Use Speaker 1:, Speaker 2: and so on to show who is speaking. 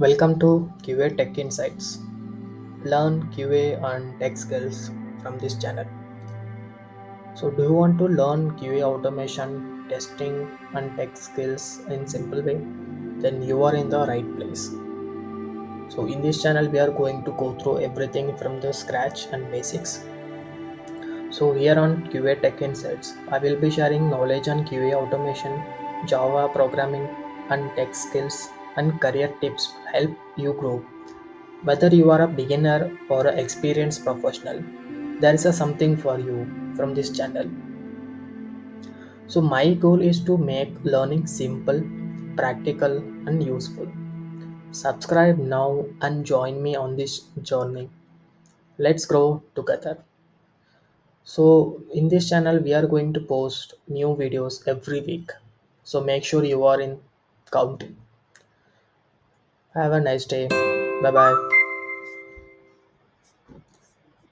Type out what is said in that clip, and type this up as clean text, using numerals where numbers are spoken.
Speaker 1: Welcome to QA Tech Insights. Learn QA and tech skills from this channel. So, do you want to learn QA automation, testing, and tech skills in simple way? Then you are in the right place. So, in this channel, we are going to go through everything from the scratch and basics. So, here on QA Tech Insights, I will be sharing knowledge on QA automation, Java programming, and tech skills and career tips to help you grow. Whether you are a beginner or an experienced professional, there is a something for you from this channel. So my goal is to make learning simple, practical and useful. Subscribe now and join me on this journey. Let's grow together. So in this channel we are going to post new videos every week. So make sure you are in counting. Have a nice day. Bye bye.